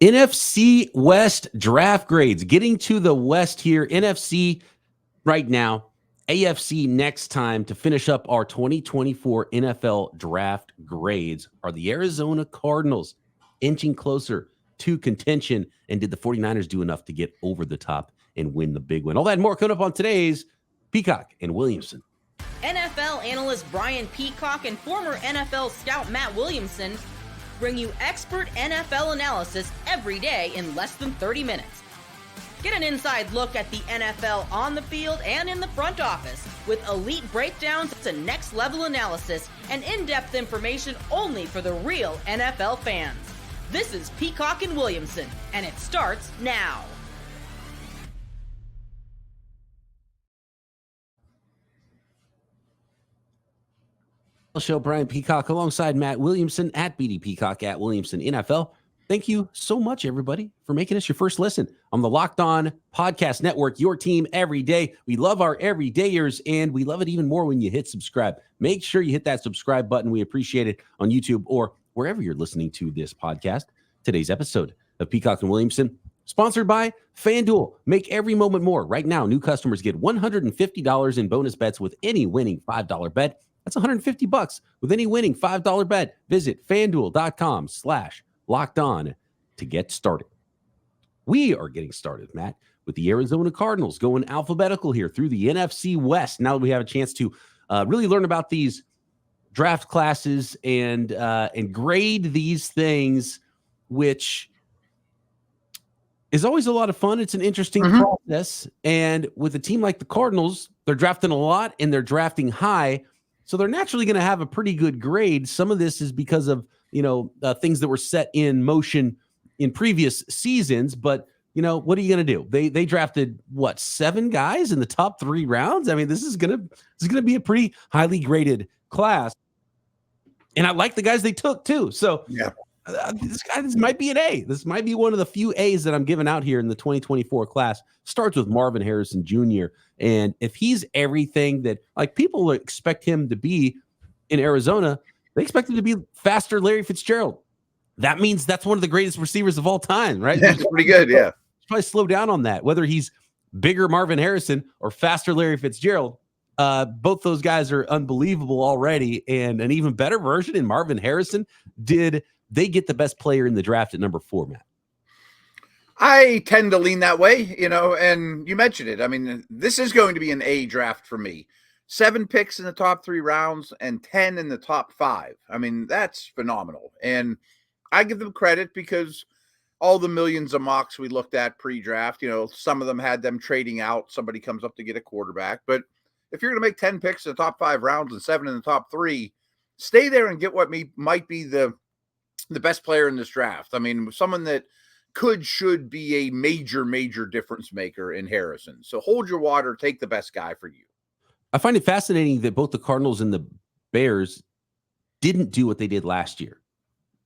NFC West draft grades. Getting to the West here. NFC right now. AFC next time to finish up our 2024 NFL draft grades are the Arizona Cardinals inching closer to contention. And did the 49ers do enough to get over the top and win the big win? All that and more coming up on today's Peacock and Williamson. NFL analyst Brian Peacock and former NFL scout Matt Williamson bring you expert NFL analysis every day in less than 30 minutes. Get an inside look at the NFL on the field and in the front office with elite breakdowns to next-level analysis and in-depth information only for the real NFL fans. This is Peacock and Williamson, and it starts now. Show Brian Peacock alongside Matt Williamson at BD Peacock at Williamson NFL. Thank you so much, everybody, for making us your first listen on the Locked On Podcast Network, your team every day. We love our everydayers, and we love it even more when you hit subscribe. Make sure you hit that subscribe button. We appreciate it on YouTube or wherever you're listening to this podcast. Today's episode of Peacock and Williamson, sponsored by FanDuel. Make every moment more. Right now, new customers get $150 in bonus bets with any winning $5 bet. That's $150 with any winning $5 bet. Visit FanDuel.com/locked on to get started. We are getting started, Matt, with the Arizona Cardinals going alphabetical here through the NFC West. Now that we have a chance to really learn about these draft classes and grade these things, which is always a lot of fun. It's an interesting process. And with a team like the Cardinals, they're drafting a lot and they're drafting high. So they're naturally going to have a pretty good grade. Some of this is because of, things that were set in motion in previous seasons. But, what are you going to do? They drafted, 7 guys in the top 3 rounds? I mean, this is going to be a pretty highly graded class. And I like the guys they took, too. So yeah. This might be an A. This might be one of the few A's that I'm giving out here in the 2024 class. Starts with Marvin Harrison Jr. And if he's everything that people expect him to be in Arizona, they expect him to be faster Larry Fitzgerald. That means that's one of the greatest receivers of all time, right? That's pretty good, yeah. Probably slow down on that. Whether he's bigger Marvin Harrison or faster Larry Fitzgerald, both those guys are unbelievable already. And an even better version in Marvin Harrison did they get the best player in the draft at number 4, Matt? I tend to lean that way, and you mentioned it. I mean, this is going to be an A draft for me. 7 picks in the top 3 rounds and 10 in the top 5. I mean, that's phenomenal. And I give them credit because all the millions of mocks we looked at pre-draft, some of them had them trading out. Somebody comes up to get a quarterback. But if you're going to make 10 picks in the top 5 rounds and 7 in the top 3, stay there and get what might be the best player in this draft. I mean, someone that should be a major difference maker in Harrison. So hold your water, take the best guy for you. I find it fascinating that both the Cardinals and the Bears didn't do what they did last year.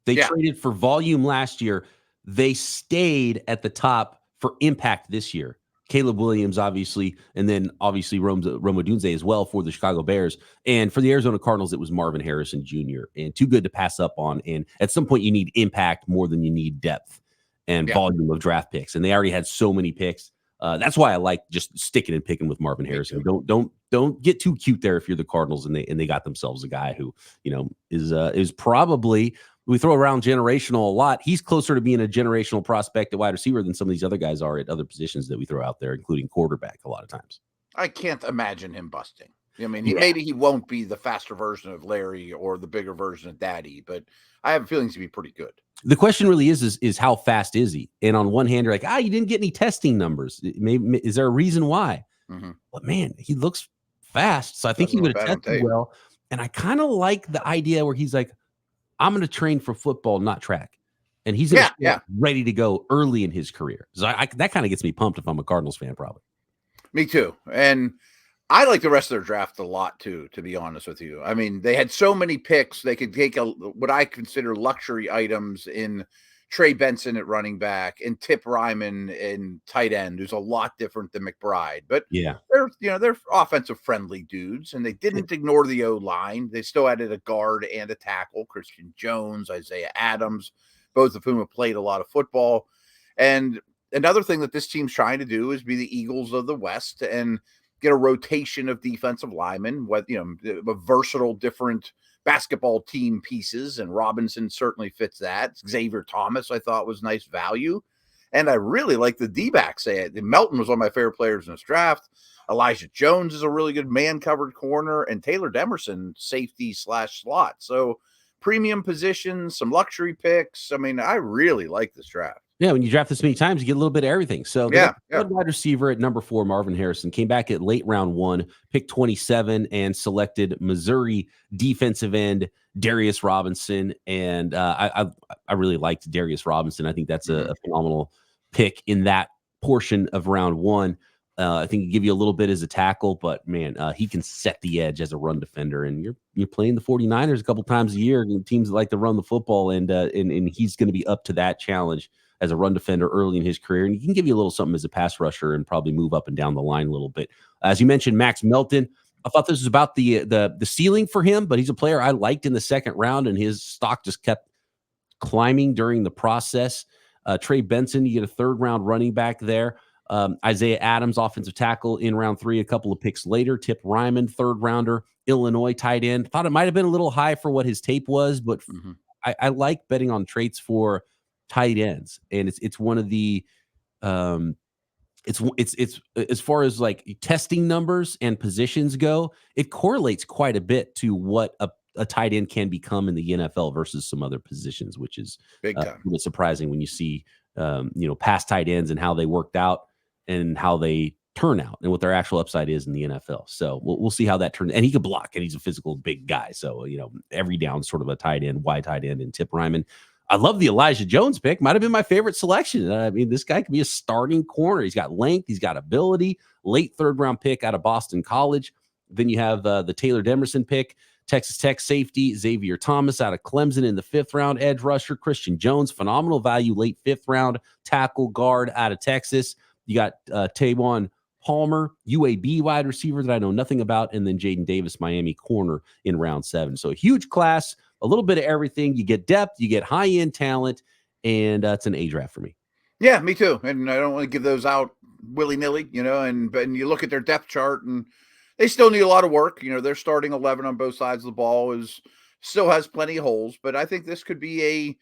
They traded for volume last year. They stayed at the top for impact this year. Caleb Williams, obviously, and then obviously Rome Odunze as well for the Chicago Bears. And for the Arizona Cardinals, it was Marvin Harrison Jr. And too good to pass up on. And at some point, you need impact more than you need depth and volume of draft picks. And they already had so many picks. That's why I like just sticking and picking with Marvin Harrison. Don't get too cute there if you're the Cardinals and they got themselves a guy who is probably. We throw around generational a lot. He's closer to being a generational prospect at wide receiver than some of these other guys are at other positions that we throw out there, including quarterback a lot of times. I can't imagine him busting. I mean, maybe he won't be the faster version of Larry or the bigger version of Daddy, but I have feelings to be pretty good. The question really is how fast is he? And on one hand, you're like, you didn't get any testing numbers. Maybe is there a reason why? Mm-hmm. But man, he looks fast. So I think he would have tested well. And I kind of like the idea where he's like, I'm going to train for football, not track. And he's ready to go early in his career. So that kind of gets me pumped if I'm a Cardinals fan, probably. Me too. And I like the rest of their draft a lot too, to be honest with you. I mean, they had so many picks. They could take what I consider luxury items in Trey Benson at running back and Tip Ryman in tight end, who's a lot different than McBride. But they're offensive friendly dudes, and they didn't ignore the O line. They still added a guard and a tackle, Christian Jones, Isaiah Adams. both of whom have played a lot of football. And another thing that this team's trying to do is be the Eagles of the West and get a rotation of defensive linemen, with, a versatile, different basketball team pieces. And Robinson certainly fits that. Xavier Thomas, I thought, was nice value. And I really like the D-backs. Melton was one of my favorite players in this draft. Elijah Jones is a really good man-covered corner, and Taylor Demerson, safety/slot. So premium positions, some luxury picks. I mean, I really like this draft. Yeah, when you draft this many times, you get a little bit of everything. So wide receiver at number 4, Marvin Harrison, came back at late round 1, picked 27, and selected Missouri defensive end Darius Robinson. And I really liked Darius Robinson. I think that's a phenomenal pick in that portion of round 1. I think he give you a little bit as a tackle, but man, he can set the edge as a run defender. And you're playing the 49ers a couple times a year, and teams like to run the football, and he's going to be up to that challenge as a run defender early in his career. And he can give you a little something as a pass rusher and probably move up and down the line a little bit. As you mentioned, Max Melton, I thought this was about the ceiling for him, but he's a player I liked in the second round, and his stock just kept climbing during the process. Trey Benson, you get a 3rd round running back there. Isaiah Adams, offensive tackle, in round 3, a couple of picks later. Tip Ryman, 3rd rounder, Illinois tight end. Thought it might have been a little high for what his tape was, but I like betting on traits for tight ends, and it's one of the it's as far as like testing numbers and positions go, it correlates quite a bit to what a tight end can become in the NFL versus some other positions, which is big time. A bit surprising when you see past tight ends and how they worked out and how they turn out and what their actual upside is in the NFL. So we'll see how that turns. And he can block, and he's a physical big guy. So, every down sort of a tight end, wide tight end, and Tip Ryman. I love the Elijah Jones pick. Might have been my favorite selection. I mean, this guy could be a starting corner. He's got length. He's got ability. Late 3rd round pick out of Boston College. Then you have the Taylor Demerson pick, Texas Tech safety, Xavier Thomas out of Clemson in the 5th round, edge rusher, Christian Jones, phenomenal value, late 5th round, tackle guard out of Texas. You got Tavon Palmer, UAB wide receiver that I know nothing about, and then Jaden Davis, Miami corner in round 7. So a huge class, a little bit of everything. You get depth, you get high-end talent, and it's an A draft for me. Yeah, me too. And I don't want to give those out willy-nilly, and you look at their depth chart, and they still need a lot of work. Their starting 11 on both sides of the ball still has plenty of holes, but I think this could be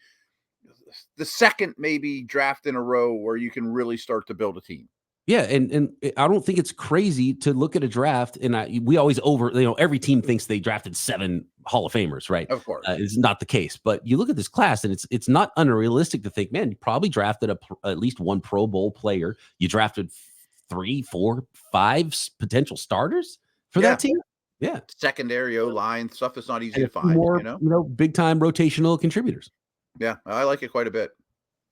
the second maybe draft in a row where you can really start to build a team. Yeah, and I don't think it's crazy to look at a draft, and we always every team thinks they drafted 7 Hall of Famers, right? Of course. It's not the case, but you look at this class, and it's not unrealistic to think, man, you probably drafted at least 1 Pro Bowl player. You drafted 3, 4, 5 potential starters for that team. Yeah. Secondary O-line, stuff that's not easy to find, more, big time rotational contributors. Yeah, I like it quite a bit.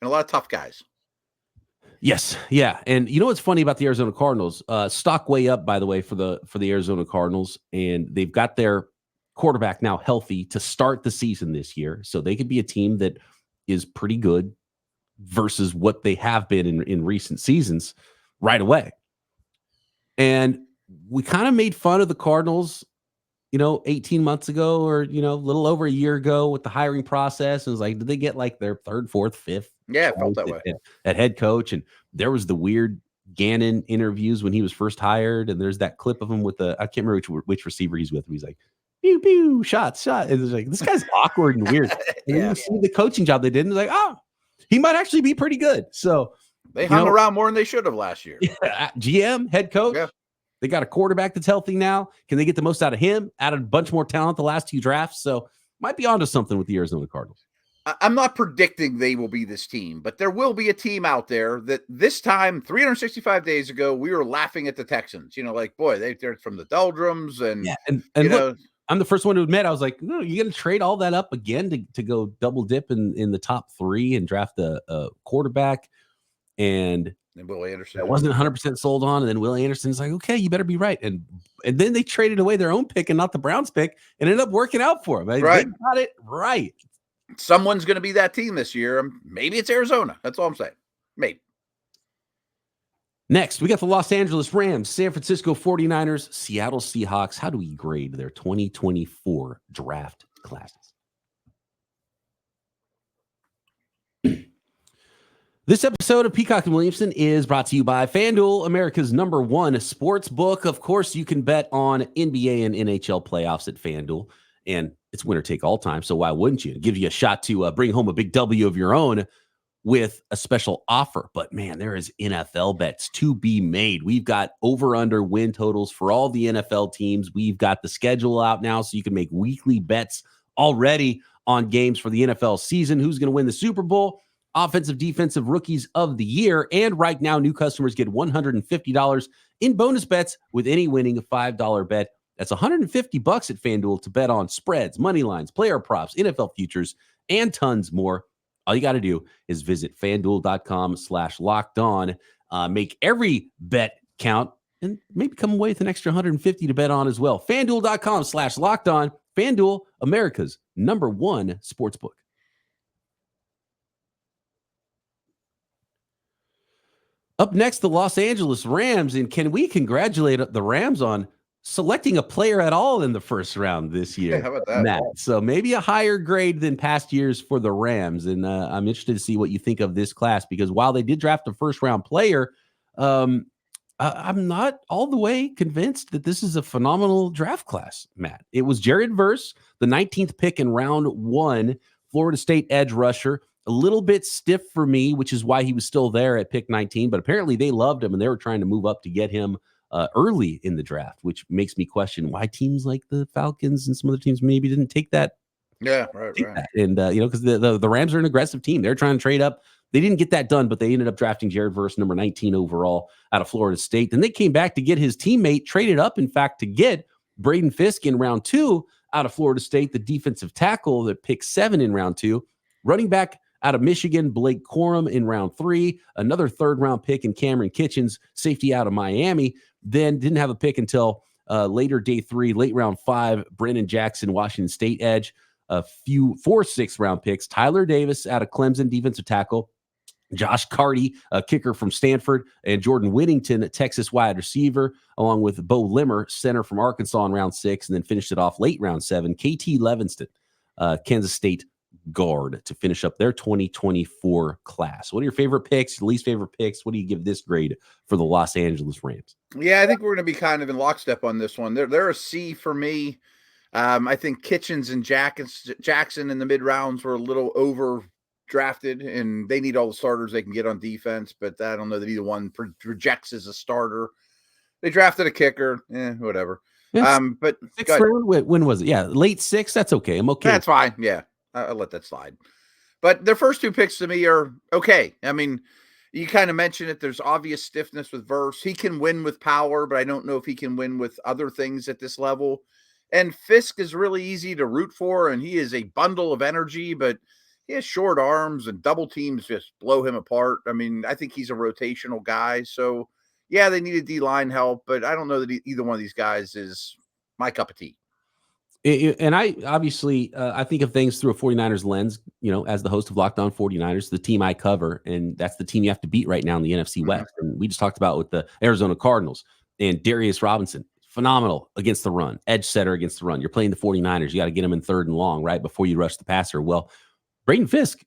And a lot of tough guys. Yes. Yeah. And what's funny about the Arizona Cardinals? Stock way up, by the way, for the Arizona Cardinals. And they've got their quarterback now healthy to start the season this year. So they could be a team that is pretty good versus what they have been in recent seasons right away. And we kind of made fun of the Cardinals, 18 months ago or, a little over a year ago with the hiring process. And it was like, did they get like their 3rd, 4th, 5th? Yeah, it felt that way. At head coach. And there was the weird Gannon interviews when he was first hired. And there's that clip of him with I can't remember which receiver he's with. He's like, pew, pew, shot. And it's like, this guy's awkward and weird. And then you see the coaching job they did, and it's like, oh, he might actually be pretty good. So they hung around more than they should have last year. Yeah, GM, head coach. Yeah. They got a quarterback that's healthy now. Can they get the most out of him? Added a bunch more talent the last 2 drafts. So might be onto something with the Arizona Cardinals. I'm not predicting they will be this team, but there will be a team out there that this time, 365 days ago, we were laughing at the Texans. Boy, they're from the doldrums. And, and look, I'm the first one to admit, I was like, no, you're going to trade all that up again to go double dip in the top 3 and draft a quarterback. And Will Anderson, I wasn't 100% sold on. And then Will Anderson's like, okay, you better be right. And then they traded away their own pick and not the Browns pick, and ended up working out for them. Right. They got it right. Someone's going to be that team this year. Maybe it's Arizona. That's all I'm saying. Maybe. Next, we got the Los Angeles Rams, San Francisco 49ers, Seattle Seahawks. How do we grade their 2024 draft classes? This episode of Peacock and Williamson is brought to you by FanDuel, America's #1 sports book. Of course, you can bet on NBA and NHL playoffs at FanDuel, and it's winner take all time. So why wouldn't you? It gives you a shot to bring home a big W of your own with a special offer. But man, there is NFL bets to be made. We've got over/under win totals for all the NFL teams. We've got the schedule out now, so you can make weekly bets already on games for the NFL season. Who's going to win the Super Bowl? Offensive, defensive rookies of the year. And right now, new customers get $150 in bonus bets with any winning $5 bet. That's $150 at FanDuel to bet on spreads, money lines, player props, NFL futures, and tons more. All you got to do is visit FanDuel.com/lockedon. Make every bet count and maybe come away with an extra $150 to bet on as well. FanDuel.com/lockedon. FanDuel, America's #1 sportsbook. Up next, the Los Angeles Rams. And can we congratulate the Rams on selecting a player at all in the first round this year? Yeah, how about that, Matt? So maybe a higher grade than past years for the Rams. And I'm interested to see what you think of this class, because while they did draft a first-round player, I'm not all the way convinced that this is a phenomenal draft class, Matt. It was Jared Verse, the 19th pick in round 1, Florida State edge rusher. A little bit stiff for me, which is why he was still there at pick 19. But apparently they loved him and they were trying to move up to get him early in the draft, which makes me question why teams like the Falcons and some other teams maybe didn't take that. Yeah, right. That. And, because the Rams are an aggressive team. They're trying to trade up. They didn't get that done, but they ended up drafting Jared Verse, number 19 overall out of Florida State. Then they came back to get his teammate, traded up, in fact, to get Braden Fisk in round 2 out of Florida State, the defensive tackle that picked 7 in round 2. Running back out of Michigan, Blake Corum in round 3, another third-round pick in Cameron Kitchens, safety out of Miami. Then didn't have a pick until later day 3, late round 5, Brennan Jackson, Washington State edge. A few 4 6th-round picks, Tyler Davis out of Clemson, defensive tackle, Josh Carty, a kicker from Stanford, and Jordan Whittington, a Texas wide receiver, along with Bo Limmer, center from Arkansas in round 6, and then finished it off late round 7, KT Levinston, Kansas State guard, to finish up their 2024 class. What are your favorite picks, least favorite picks? What do you give this grade for the Los Angeles Rams? Yeah, I think we're going to be kind of in lockstep on this one. They're a C for me. I think Kitchens and Jackson in the mid rounds were a little over drafted, and they need all the starters they can get on defense, but I don't know that either one projects as a starter. They drafted a kicker, whatever. Yes. But 6th round, when was it? Yeah, late 6. That's okay. I'm okay. That's fine. Yeah, I'll let that slide. But their first 2 picks to me are okay. I mean, you kind of mentioned it. There's obvious stiffness with Verse. He can win with power, but I don't know if he can win with other things at this level. And Fisk is really easy to root for, and he is a bundle of energy, but he has short arms and double teams just blow him apart. I mean, I think he's a rotational guy. So, yeah, they needed D-line help, but I don't know that either one of these guys is my cup of tea. And I obviously, I think of things through a 49ers lens, as the host of Locked On 49ers, the team I cover, and that's the team you have to beat right now in the NFC West. And we just talked about with the Arizona Cardinals and Darius Robinson. Phenomenal against the run, edge setter against the run. You're playing the 49ers. You got to get them in 3rd and long, right, before you rush the passer. Well, Braden Fisk,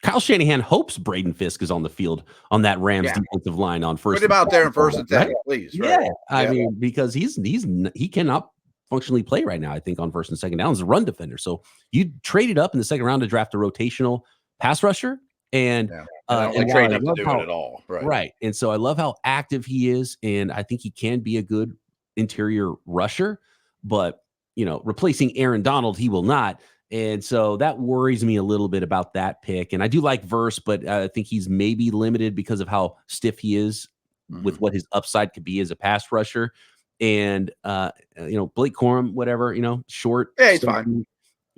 Kyle Shanahan hopes Braden Fisk is on the field on that Rams defensive line on first. Put him out there in 1st and 10, right? Please. Yeah, right. I mean, because he cannot functionally play right now, I think, on 1st and 2nd down as a run defender. So you traded up in the 2nd round to draft a rotational pass rusher. And I don't trade up to do it at all. Right. And so I love how active he is. And I think he can be a good interior rusher. But, replacing Aaron Donald, he will not. And so that worries me a little bit about that pick. And I do like Verse, but I think he's maybe limited because of how stiff he is with what his upside could be as a pass rusher. And, Blake Corum, whatever, short. Yeah, he's fine.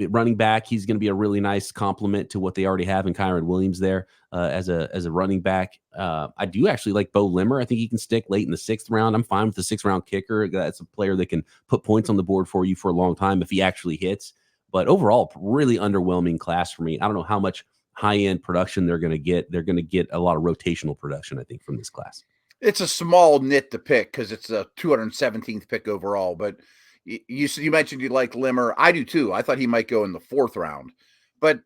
Running back, he's going to be a really nice complement to what they already have in Kyron Williams there as a running back. I do actually like Bo Limmer. I think he can stick late in the 6th round. I'm fine with the 6th round kicker. That's a player that can put points on the board for you for a long time if he actually hits. But overall, really underwhelming class for me. I don't know how much high-end production they're going to get. They're going to get a lot of rotational production, I think, from this class. It's a small nit to pick because it's a 217th pick overall, but you mentioned you like Limmer. I do too. I thought he might go in the 4th round, but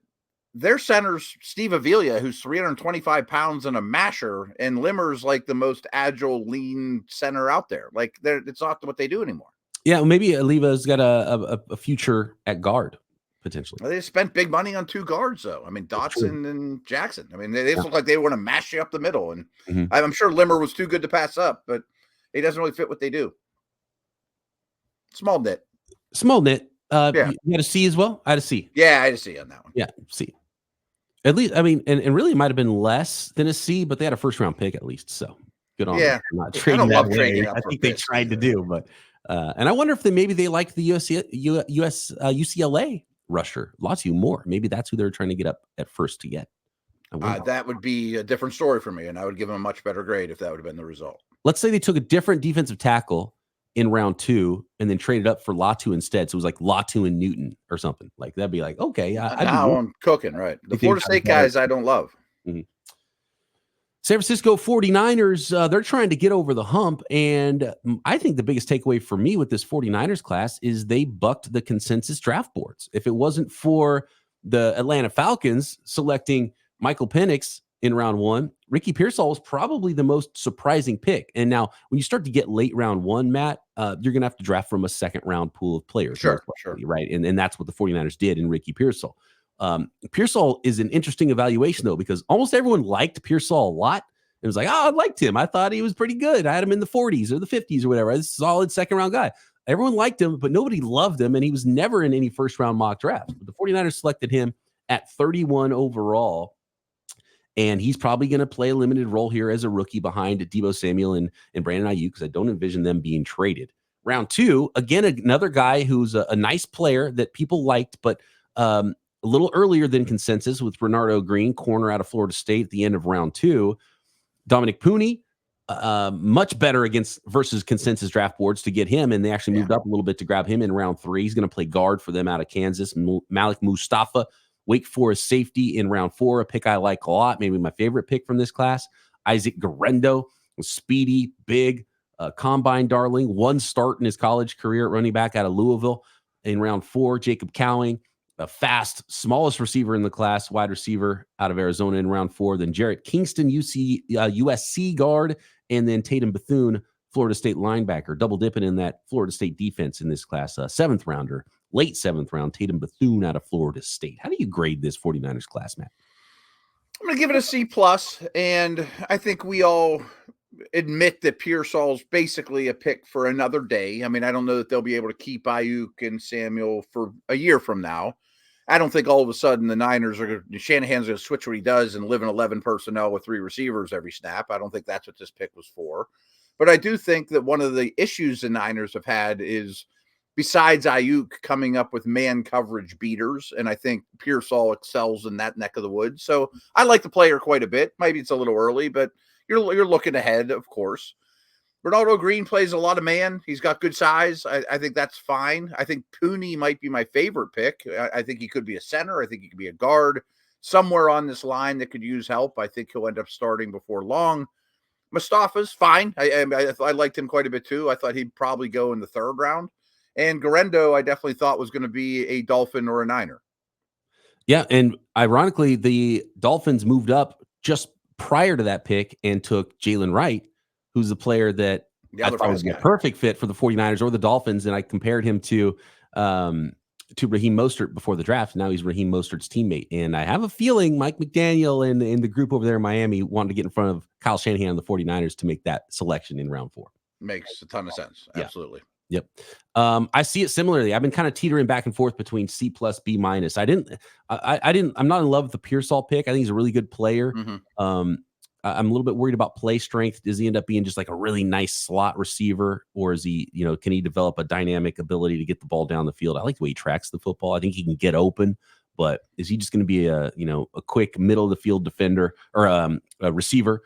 their center's Steve Avila, who's 325 pounds and a masher, and Limmer's like the most agile, lean center out there. Like, it's not what they do anymore. Yeah, well, maybe Aliva's got a future at guard, potentially. Well, they spent big money on 2 guards, though. I mean, Dotson and Jackson. I mean, they just look like they want to mash you up the middle. And I'm sure Limmer was too good to pass up, but he doesn't really fit what they do. Small knit. Yeah. You had a C as well? I had a C. Yeah, I had a C on that one. Yeah, C. At least, I mean, and really it might have been less than a C, but they had a first-round pick at least, so good on them. I'm not trading that way. I think they tried to do, but and I wonder if they liked the UCLA rusher, Latu, more. Maybe that's who they're trying to get up at first to get. That would be a different story for me, and I would give them a much better grade if that would have been the result. Let's say they took a different defensive tackle in round 2 and then traded up for Latu instead. So it was like Latu and Newton or something. Like, that'd be like, okay. Now I'm cooking, right? The Florida State guys I don't love. Mm-hmm. San Francisco 49ers, they're trying to get over the hump. And I think the biggest takeaway for me with this 49ers class is they bucked the consensus draft boards. If it wasn't for the Atlanta Falcons selecting Michael Penix in round 1, Ricky Pearsall was probably the most surprising pick. And now when you start to get late round 1, Matt, you're going to have to draft from a second round pool of players. Sure. Right. And that's what the 49ers did in Ricky Pearsall. Pearsall is an interesting evaluation, though, because almost everyone liked Pearsall a lot. It was like, I liked him. I thought he was pretty good. I had him in the 40s or the 50s or whatever. This is a solid second round guy. Everyone liked him, but nobody loved him. And he was never in any first round mock draft. But the 49ers selected him at 31 overall. And he's probably going to play a limited role here as a rookie behind Deebo Samuel and Brandon Ayuk, because I don't envision them being traded. Round 2, again, another guy who's a nice player that people liked, but a little earlier than consensus, with Bernardo Green, corner out of Florida State at the end of round 2. Dominic Pooney, much better versus consensus draft boards to get him, and they actually moved up a little bit to grab him in round 3. He's going to play guard for them out of Kansas. Malik Mustafa, Wake Forest safety in round 4, a pick I like a lot, maybe my favorite pick from this class. Isaac Guerrero, speedy, big, combine darling, 1 start in his college career at running back out of Louisville. In round 4, Jacob Cowing, a fast, smallest receiver in the class, wide receiver out of Arizona in round 4. Then Jarrett Kingston, USC guard, and then Tatum Bethune, Florida State linebacker, double dipping in that Florida State defense in this class. 7th rounder, late 7th round, Tatum Bethune out of Florida State. How do you grade this 49ers class, Matt? I'm going to give it a C+, and I think we all admit that Pearsall's basically a pick for another day. I mean, I don't know that they'll be able to keep Ayuk and Samuel for a year from now. I don't think all of a sudden the Niners Shanahan's going to switch what he does and live in 11 personnel with 3 receivers every snap. I don't think that's what this pick was for. But I do think that one of the issues the Niners have had is, besides Ayuk, coming up with man coverage beaters, and I think Pearsall excels in that neck of the woods. So I like the player quite a bit. Maybe it's a little early, but you're looking ahead, of course. Bernardo Green plays a lot of man. He's got good size. I think that's fine. I think Pooney might be my favorite pick. I think he could be a center. I think he could be a guard somewhere on this line that could use help. I think he'll end up starting before long. Mustafa's fine. I liked him quite a bit too. I thought he'd probably go in the 3rd round. And Guerrero, I definitely thought was going to be a Dolphin or a Niner. Yeah, and ironically, the Dolphins moved up just prior to that pick and took Jalen Wright, who's the player that I thought was a perfect fit for the 49ers or the Dolphins, and I compared him to Raheem Mostert before the draft. Now he's Raheem Mostert's teammate, and I have a feeling Mike McDaniel and the group over there in Miami wanted to get in front of Kyle Shanahan and the 49ers to make that selection in round 4. Makes a ton of sense. Absolutely. Yep. I see it similarly. I've been kind of teetering back and forth between C+, B-. I'm not in love with the Pearsall pick. I think he's a really good player. Mm-hmm. I'm a little bit worried about play strength. Does he end up being just like a really nice slot receiver, or is he, can he develop a dynamic ability to get the ball down the field? I like the way he tracks the football. I think he can get open, but is he just going to be a quick middle of the field defender or a receiver?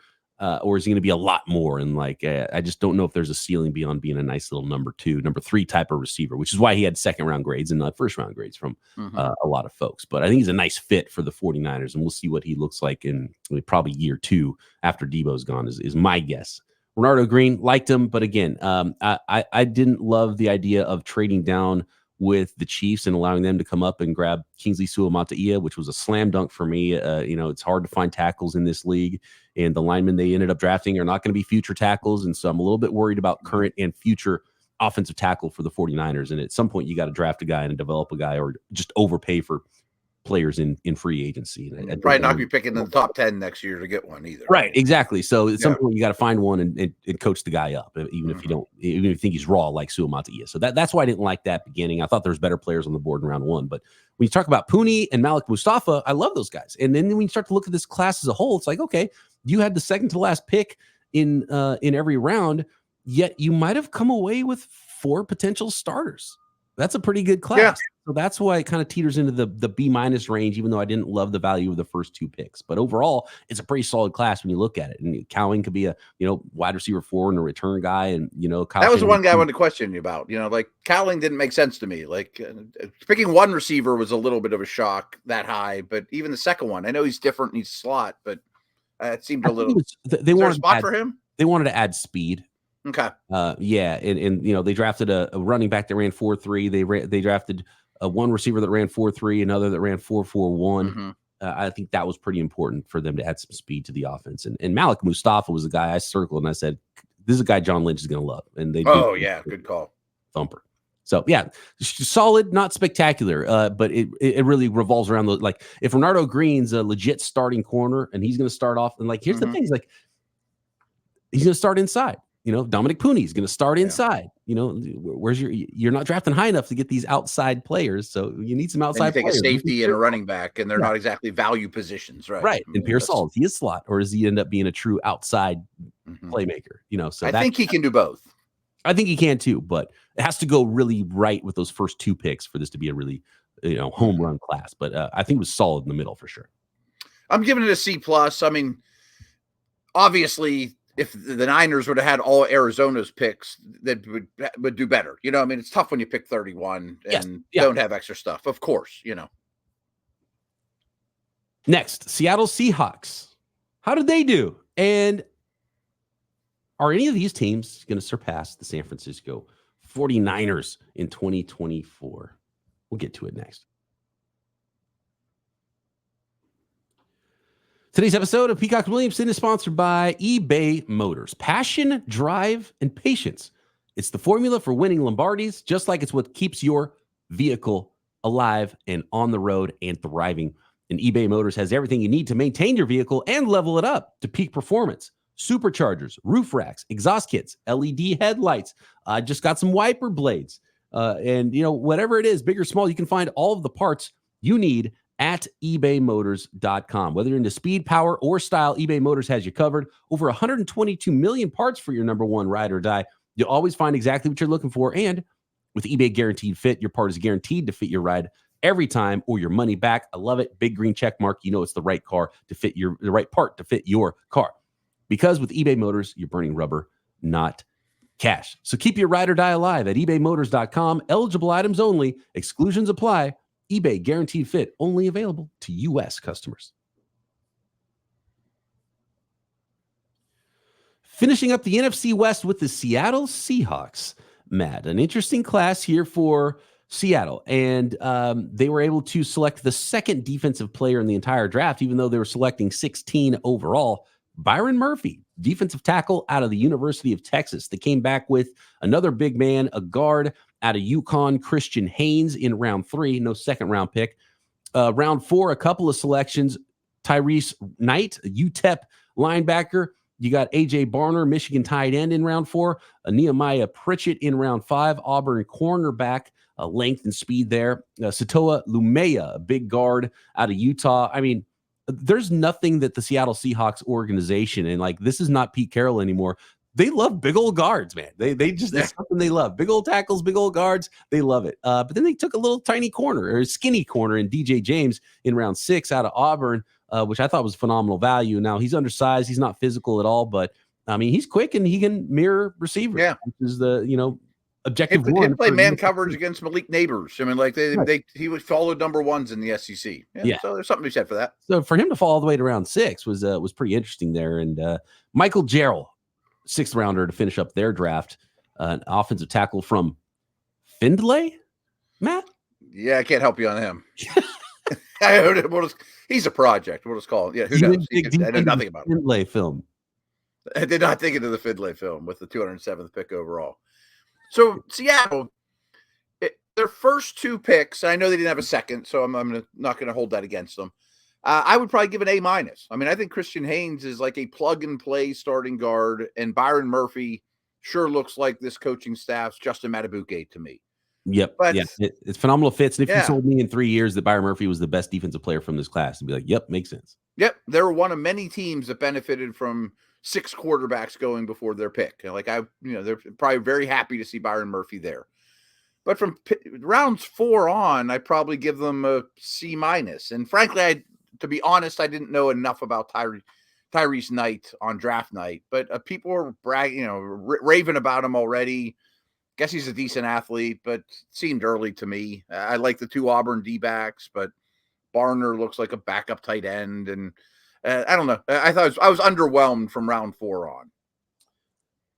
Or is he going to be a lot more? And I just don't know if there's a ceiling beyond being a nice little number 2, number 3 type of receiver, which is why he had 2nd round grades and not 1st round grades from a lot of folks. But I think he's a nice fit for the 49ers, and we'll see what he looks like in probably year 2 after Deebo's gone is my guess. Bernardo Green, liked him, but again, I didn't love the idea of trading down with the Chiefs and allowing them to come up and grab Kingsley Suamataia, which was a slam dunk for me. It's hard to find tackles in this league, and the linemen they ended up drafting are not going to be future tackles. And so I'm a little bit worried about current and future offensive tackle for the 49ers. And at some point you got to draft a guy and develop a guy, or just overpay for players in free agency. And probably not be picking in the top 10 next year to get one either. Right. Exactly. So at some point you got to find one and coach the guy up, even if you think he's raw like Suamataia. So that's why I didn't like that beginning. I thought there was better players on the board in round one. But when you talk about Pooney and Malik Mustafa, I love those guys. And then when you start to look at this class as a whole, it's like, okay, you had the second to last pick in every round, yet you might have come away with 4 potential starters. That's a pretty good class. Yeah. So that's why it kind of teeters into the B- range, even though I didn't love the value of the first 2 picks. But overall, it's a pretty solid class when you look at it. And Cowing could be a wide receiver 4 and a return guy. And Kyle that was the one guy I wanted to question you about. Like Cowing didn't make sense to me. Like picking one receiver was a little bit of a shock that high. But even the second one, I know he's different. He's slot, but it seemed a little. They wanted a spot for him. They wanted to add speed. Okay. And they drafted a running back that ran 4.3. They drafted one receiver that ran 4.3, another that ran 4.41. I think that was pretty important for them to add some speed to the offense. And Malik Mustafa was the guy I circled, and I said, "This is a guy John Lynch is going to love." And they good call, thumper. So yeah, solid, not spectacular, but it really revolves around if Renardo Green's a legit starting corner and he's going to start off, and here's the thing, he's going to start inside. Dominic Pooney is going to start inside. Where's you're not drafting high enough to get these outside players, so you need some outside players. Take a safety and a running back, and they're not exactly value positions, right? Right. And Pearsall, is he a slot, or does he end up being a true outside playmaker? So I think he can do both. I think he can too, but it has to go really right with those first 2 picks for this to be a really home run class. But I think it was solid in the middle for sure. I'm giving it a C+. I mean, obviously, if the Niners would have had all Arizona's picks, that would do better. It's tough when you pick 31 and don't have extra stuff, of course, Next, Seattle Seahawks. How did they do? And are any of these teams going to surpass the San Francisco 49ers in 2024? We'll get to it next. Today's episode of Peacock Williamson is sponsored by eBay Motors. Passion, drive, and patience. It's the formula for winning Lombardis, just like it's what keeps your vehicle alive and on the road and thriving. And eBay Motors has everything you need to maintain your vehicle and level it up to peak performance. Superchargers, roof racks, exhaust kits, LED headlights. I just got some wiper blades. And whatever it is, big or small, you can find all of the parts you need at ebaymotors.com. Whether you're into speed, power, or style, eBay Motors has you covered. Over 122 million parts for your number one ride or die. You'll always find exactly what you're looking for. And with eBay Guaranteed Fit, your part is guaranteed to fit your ride every time or your money back. I love it. Big green check mark. It's the right car to fit the right part to fit your car. Because with eBay Motors, you're burning rubber, not cash. So keep your ride or die alive at ebaymotors.com. Eligible items only. Exclusions apply. eBay Guaranteed Fit, only available to U.S. customers. Finishing up the NFC West with the Seattle Seahawks. Matt, an interesting class here for Seattle. And they were able to select the second defensive player in the entire draft, even though they were selecting 16 overall. Byron Murphy, defensive tackle out of the University of Texas. They came back with another big man, a guard out of UConn, Christian Haynes in round 3, no second round pick. Round 4, a couple of selections. Tyrese Knight, a UTEP linebacker. You got A.J. Barner, Michigan tight end in round 4. Nehemiah Pritchett in round 5. Auburn cornerback, length and speed there. Satoa Lumea, a big guard out of Utah. I mean, there's nothing that the Seattle Seahawks organization, and this is not Pete Carroll anymore. They love big old guards, man. They just, that's something they love. Big old tackles, big old guards. They love it. But then they took a little tiny corner or skinny corner in DJ James in round 6 out of Auburn, which I thought was phenomenal value. Now he's undersized. He's not physical at all, but I mean, he's quick and he can mirror receivers. Yeah. Which is the, objective one. He play man coverage against Malik Neighbors. I mean, he was followed number 1s in the SEC. Yeah. So there's something to be said for that. So for him to fall all the way to round 6 was pretty interesting there. And Michael Jarrell, 6th rounder to finish up their draft, an offensive tackle from Findlay, Matt? Yeah, I can't help you on him. I heard it. He's a project. We'll just call it. Yeah, who knows? I know nothing about him. Findlay film. I did not think into the Findlay film with the 207th pick overall. So Seattle, their first 2 picks, I know they didn't have a second, so I'm not going to hold that against them. I would probably give an A-. I mean, I think Christian Haynes is like a plug-and-play starting guard, and Byron Murphy sure looks like this coaching staff's Justin Matabuke to me. Yep. But, yeah, it's phenomenal fits. And if you told me in 3 years that Byron Murphy was the best defensive player from this class, I'd be like, yep, makes sense. Yep. They were one of many teams that benefited from 6 quarterbacks going before their pick. Like they're probably very happy to see Byron Murphy there. But from rounds 4 on, I probably give them a C-. And frankly, to be honest, I didn't know enough about Tyrese Knight on draft night, but people were bragging, raving about him already. Guess he's a decent athlete, but it seemed early to me. I like the 2 Auburn D-backs, but Barner looks like a backup tight end, and I don't know. I was underwhelmed from round 4 on.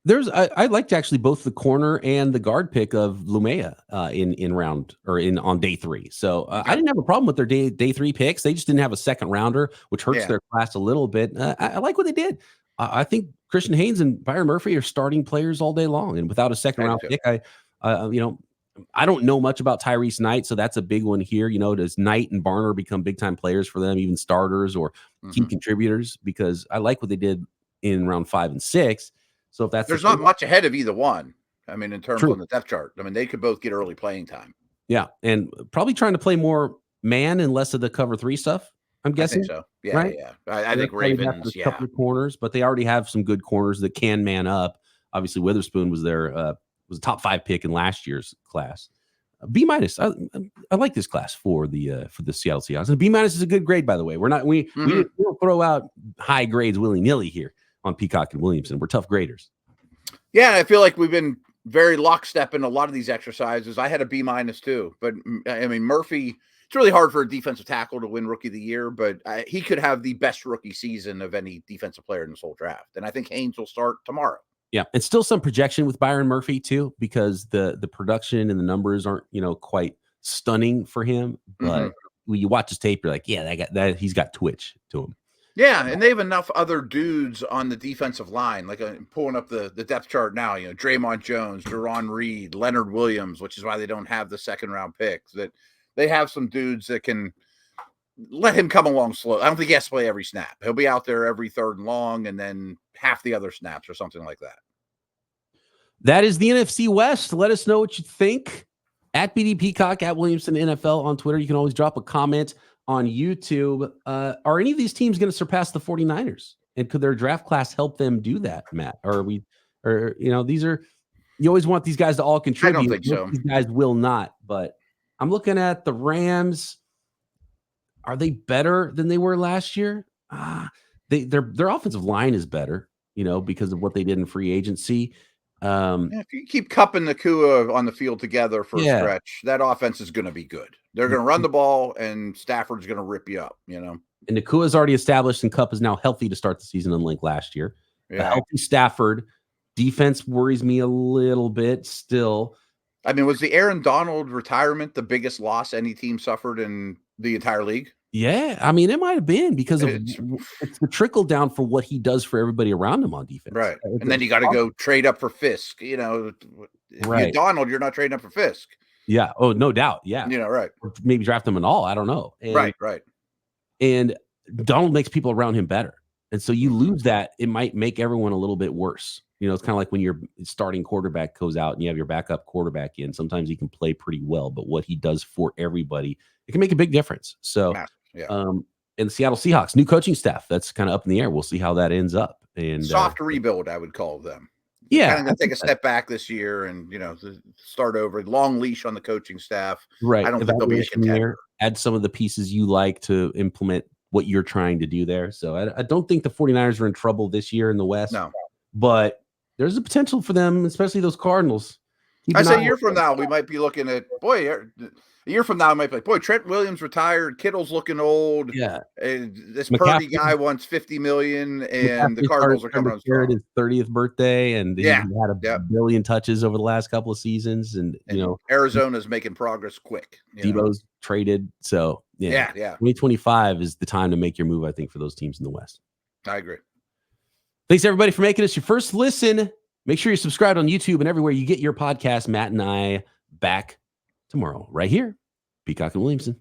I liked actually both the corner and the guard pick of Lumea on day 3. So I didn't have a problem with their day 3 picks. They just didn't have a second rounder, which hurts their class a little bit. I like what they did. I think Christian Haynes and Byron Murphy are starting players all day long, and without a second round pick, I don't know much about Tyrese Knight, so that's a big one here. Does Knight and Barner become big time players for them, even starters or key contributors? Because I like what they did in round 5 and 6. So if there's not much ahead of either one. I mean, in terms on the depth chart, I mean, they could both get early playing time. Yeah, and probably trying to play more man and less of the cover 3 stuff. I'm guessing. I think so. Yeah, right? Yeah. I think Ravens. A couple of corners, but they already have some good corners that can man up. Obviously, Witherspoon was a top 5 pick in last year's class. B-. I like this class for the Seattle Seahawks. And B- is a good grade, by the way. We don't throw out high grades willy-nilly here on Peacock and Williamson. We're tough graders. Yeah, I feel like we've been very lockstep in a lot of these exercises. I had a B- too, but I mean, Murphy, it's really hard for a defensive tackle to win Rookie of the Year, but he could have the best rookie season of any defensive player in this whole draft. And I think Haynes will start tomorrow. Yeah, and still some projection with Byron Murphy too, because the production and the numbers aren't quite stunning for him. But when you watch his tape, you're like, yeah, that he's got twitch to him. Yeah, and they have enough other dudes on the defensive line, like pulling up the depth chart now, Draymond Jones, Jerron Reed, Leonard Williams, which is why they don't have the second round picks, that they have some dudes that can let him come along slow. I don't think he has to play every snap. He'll be out there every 3rd and long and then half the other snaps or something like that. That is the NFC West. Let us know what you think. At BD Peacock, at Williamson NFL on Twitter. You can always drop a comment on YouTube. Are any of these teams going to surpass the 49ers? And could their draft class help them do that, Matt? These are, you always want these guys to all contribute. I don't think so. These guys will not, but I'm looking at the Rams. Are they better than they were last year? Their offensive line is better, because of what they did in free agency. If you keep Kupp and Nakua on the field together for a stretch, that offense is going to be good. They're going to run the ball, and Stafford's going to rip you up, And Nakua is already established, and Kupp is now healthy to start the season, unlike last year. Yeah. The healthy Stafford defense worries me a little bit still. I mean, was the Aaron Donald retirement the biggest loss any team suffered in the entire league? Yeah, I mean, it might have been because it's the trickle down for what he does for everybody around him on defense. Right. And then you got to go trade up for Fisk. If you're Donald, you're not trading up for Fisk. Yeah. Oh, no doubt. Yeah. Right. Or maybe draft him and all. I don't know. Right. And Donald makes people around him better. And so you lose that, it might make everyone a little bit worse. It's kind of like when your starting quarterback goes out and you have your backup quarterback in. Sometimes he can play pretty well, but what he does for everybody, it can make a big difference. So, and the Seattle Seahawks, new coaching staff, that's kind of up in the air. We'll see how that ends up. And soft rebuild, I would call them. Yeah, kind of take a step back this year and start over. Long leash on the coaching staff. Right. I don't think they'll be a contender. Add some of the pieces you like to implement what you're trying to do there. So I don't think the 49ers are in trouble this year in the West. No, but there's a potential for them, especially those Cardinals, Keep I an say eye a year on from them. now, we might be looking at, boy, a year from now, we might be like, boy, Trent Williams retired. Kittle's looking old. Yeah. This McCaffrey, Purdy guy wants $50 million, and the McCaffrey Cardinals are coming on declared strong. his 30th birthday, and he Yeah. had a Yep. billion touches over the last couple of seasons. And, And Arizona's making progress quick. Debo's traded. So, Yeah. 2025 is the time to make your move, I think, for those teams in the West. I agree. Thanks, everybody, for making us your first listen. Make sure you're subscribed on YouTube and everywhere you get your podcast. Matt and I back tomorrow right here. Peacock and Williamson.